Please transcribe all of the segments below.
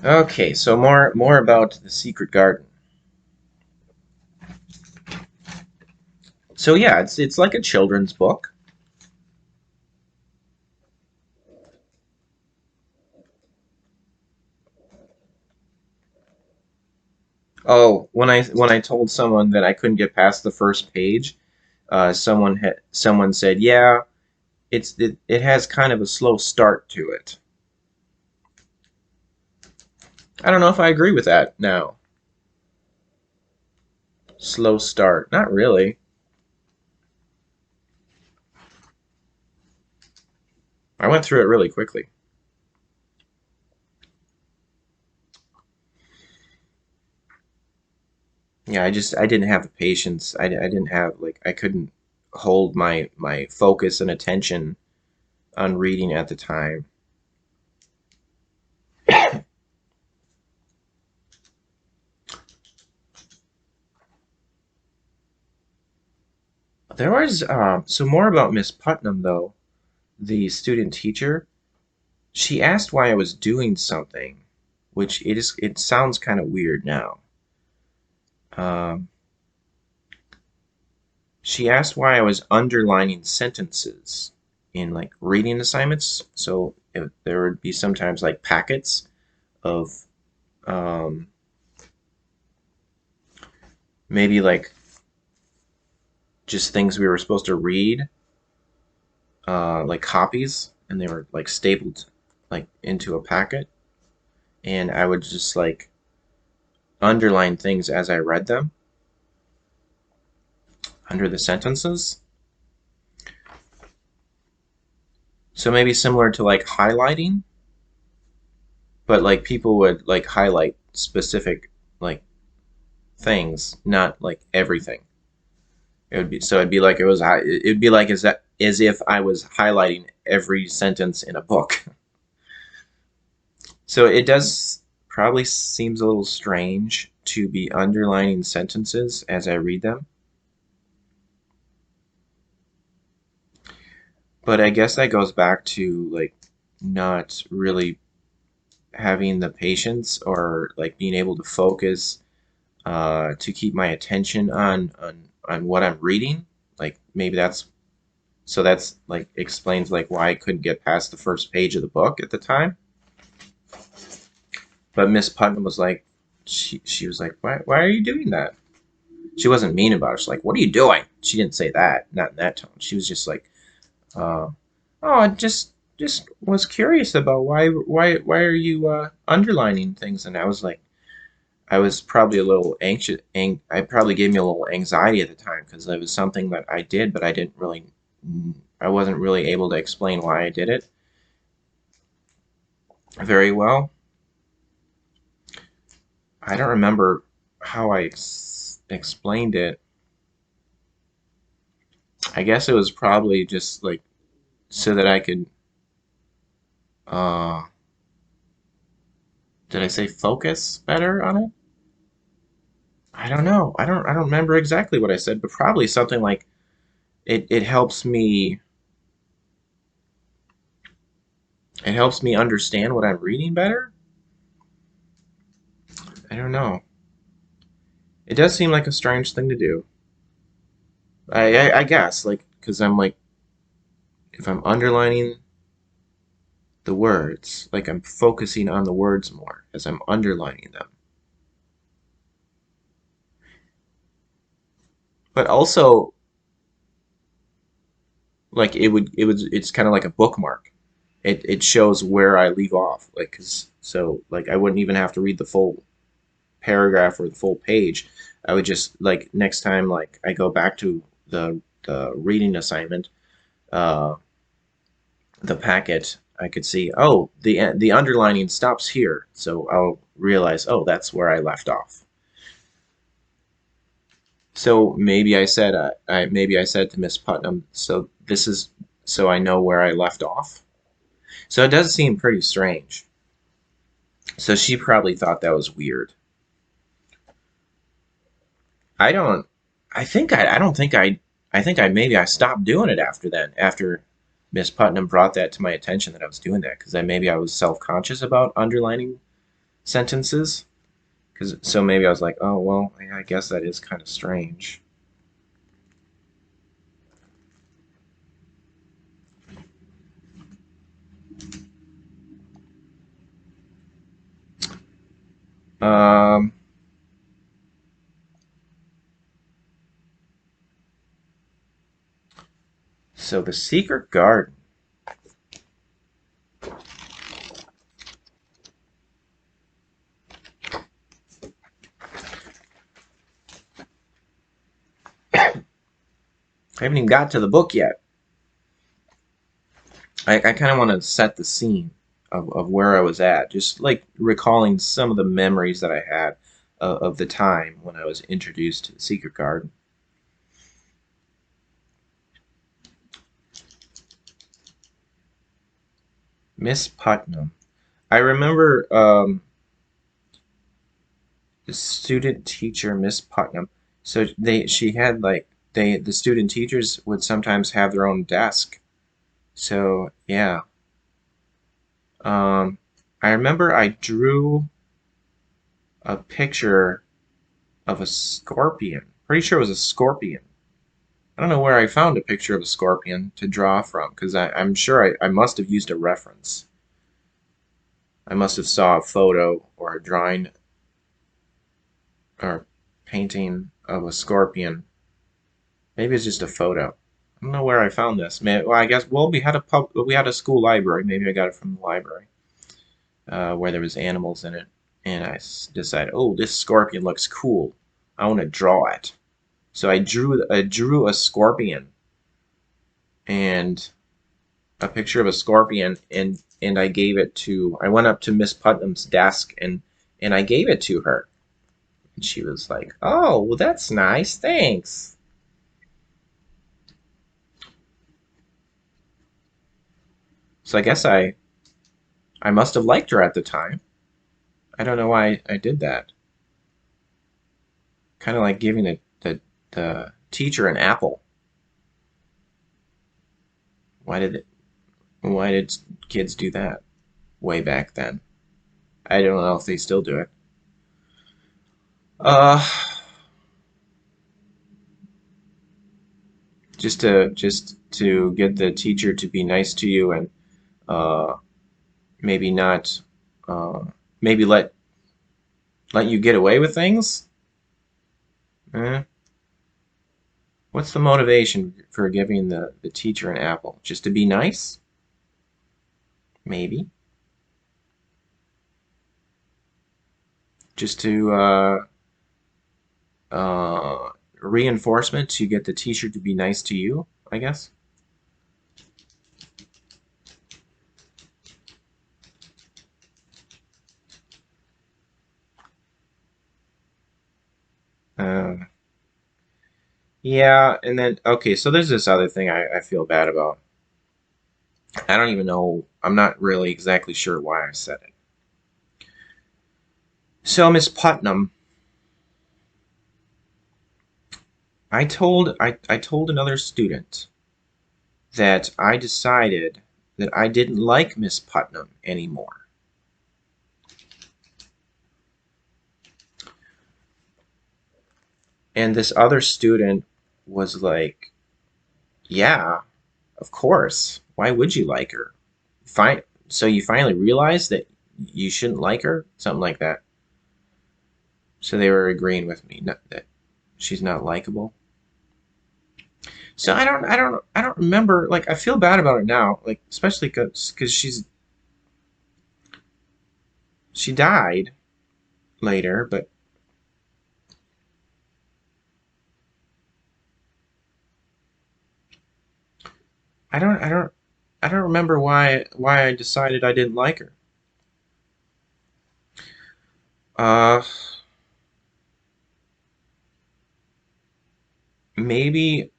Okay, so more about The Secret Garden. So yeah, it's like a children's book. Oh, when I told someone that I couldn't get past the first page, someone said, "Yeah, it has kind of a slow start to it." I don't know if I agree with that now. Slow start. Not really. I went through it really quickly. Yeah, I didn't have the patience. I didn't have like I couldn't hold my focus and attention on reading at the time. There was so more about Miss Putnam though, the student teacher. She asked why I was doing something, which it sounds kind of weird now. Um, she asked why I was underlining sentences in like reading assignments. So there would be sometimes like packets of um, maybe like just things we were supposed to read, like copies, and they were like stapled like into a packet, and I would just like underline things as I read them under the sentences. So maybe similar to like highlighting, but like people would like highlight specific like things, not like everything. It would be so it'd be like it'd be like as if I was highlighting every sentence in a book. So it does probably seems a little strange to be underlining sentences as I read them, but I guess that goes back to like not really having the patience or like being able to focus to keep my attention on what I'm reading. Like maybe that's like explains like why I couldn't get past the first page of the book at the time. But Miss Putnam was like, she was like, why are you doing that? She wasn't mean about it. She's like, what are you doing? She didn't say that, not in that tone. She was just like, uh, oh, I just was curious about why are you underlining things? And I was like, I was probably a little anxious. I probably gave me a little anxiety at the time because it was something that I did, but I didn't really, I wasn't really able to explain why I did it very well. I don't remember how I explained it. I guess it was probably just like so that I could, uh, did I say focus better on it? I don't know. I don't remember exactly what I said, but probably something like it helps me understand what I'm reading better. I don't know. It does seem like a strange thing to do. I guess like because I'm like if I'm underlining the words, like I'm focusing on the words more as I'm underlining them. But also like it's kind of like a bookmark. It shows where I leave off. Like 'cause so like I wouldn't even have to read the full paragraph or the full page. I would just like next time like I go back to the reading assignment, uh, the packet, I could see, oh, the underlining stops here, so I'll realize, oh, that's where I left off. So maybe I said to Miss Putnam, so this is so I know where I left off. So it does seem pretty strange. So she probably thought that was weird. I don't. I don't think I think I maybe I stopped doing it after then. After Miss Putnam brought that to my attention that I was doing that because maybe I was self conscious about underlining sentences. So maybe I was like, oh well, I guess that is kind of strange. Um, so the secret garden. I haven't even got to the book yet. I kind of want to set the scene of where I was at, just like recalling some of the memories that I had of the time when I was introduced to the secret garden. Miss Putnam. I remember the student teacher, Miss Putnam. So she had like the student teachers would sometimes have their own desk. So yeah, um, I remember I drew a picture of a scorpion. Pretty sure it was a scorpion. I don't know where I found a picture of a scorpion to draw from because I'm sure I must have used a reference. I must have saw a photo or a drawing or painting of a scorpion. Maybe it's just a photo. I don't know where I found this. Well, I guess we had a school library. Maybe I got it from the library where there was animals in it, and decided, oh, this scorpion looks cool. I want to draw it. So I drew a scorpion and a picture of a scorpion, and I went up to Miss Putnam's desk and I gave it to her. And she was like, "Oh, well that's nice. Thanks." So I guess I must have liked her at the time. I don't know why I did that. Kind of like giving the teacher an apple. Why did it, why did kids do that way back then? I don't know if they still do it. Uh, just to get the teacher to be nice to you and uh, maybe not uh, maybe let you get away with things. Eh, what's the motivation for giving the teacher an apple? Just to be nice? Maybe. Just to uh, reinforcement to get the teacher to be nice to you, I guess. Uh, yeah, and then okay, so there's this other thing I feel bad about. I don't even know. I'm not really exactly sure why I said it. So Miss Putnam, I told another student that I decided that I didn't like Miss Putnam anymore. And this other student was like, "Yeah, of course. Why would you like her? Fine. So you finally realized that you shouldn't like her, something like that." So they were agreeing with me that she's not likable. So I don't remember. Like I feel bad about her now, like especially because she died later, but I don't I don't remember why I decided I didn't like her. Uh, maybe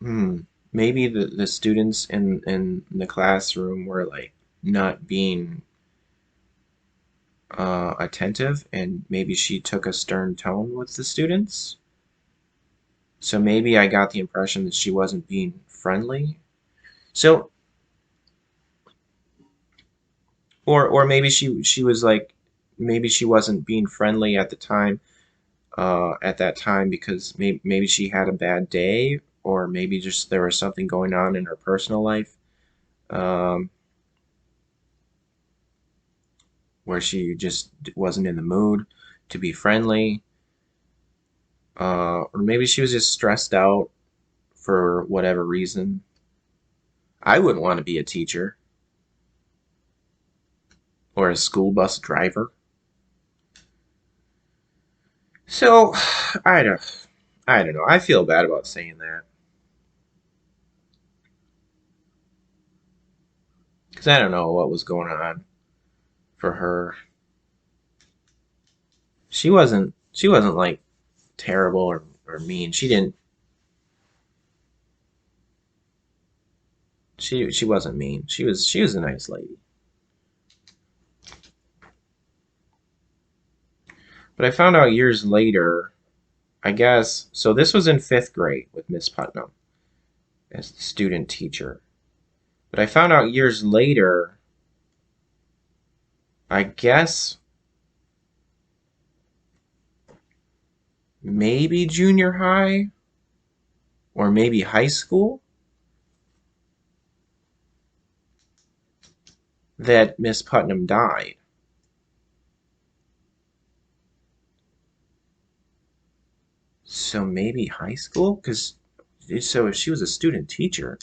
hmm, maybe the students in the classroom were like not being attentive, and maybe she took a stern tone with the students. So maybe I got the impression that she wasn't being friendly. So or maybe she was like maybe she wasn't being friendly at the time, at that time because maybe she had a bad day, or maybe just there was something going on in her personal life, um, where she just wasn't in the mood to be friendly, or maybe she was just stressed out for whatever reason. I wouldn't want to be a teacher or a school bus driver. So I don't I don't know. I feel bad about saying that because I don't know what was going on for her. She wasn't like terrible or mean. She wasn't mean. She was a nice lady. But I found out years later, I guess, so this was in fifth grade with Miss Putnam as the student teacher. But I found out years later, I guess maybe junior high or maybe high school, that Miss Putnam died. So maybe high school? Because so if she was a student teacher,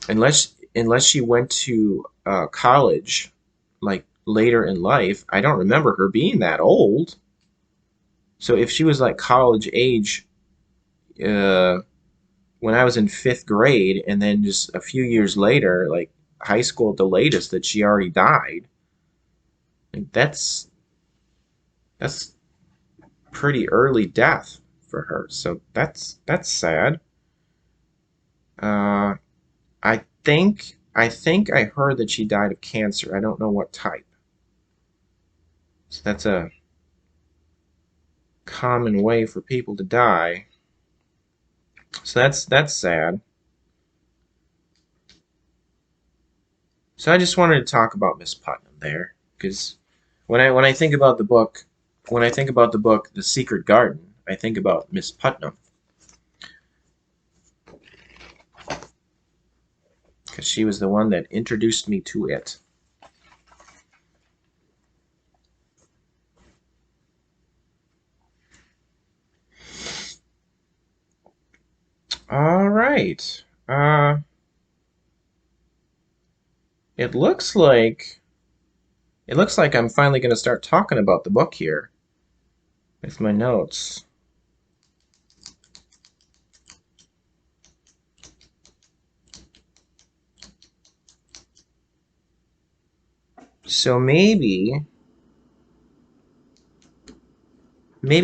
unless she went to college like later in life, I don't remember her being that old. So if she was like college age uh, when I was in fifth grade, and then just a few years later, like high school at the latest, that she already died, like that's pretty early death for her. So that's sad. Uh, I think I heard that she died of cancer. I don't know what type. So that's a common way for people to die. So that's sad. So I just wanted to talk about Miss Putnam there, because when I think about the book, when I think about the book The Secret Garden, I think about Miss Putnam because she was the one that introduced me to it. All right. It looks like I'm finally going to start talking about the book here with my notes. So maybe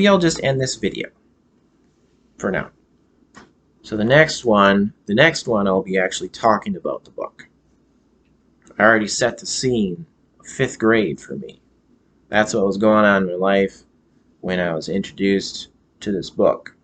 I'll just end this video for now. So the next one I'll be actually talking about the book. I already set the scene of fifth grade for me. That's what was going on in my life when I was introduced to this book.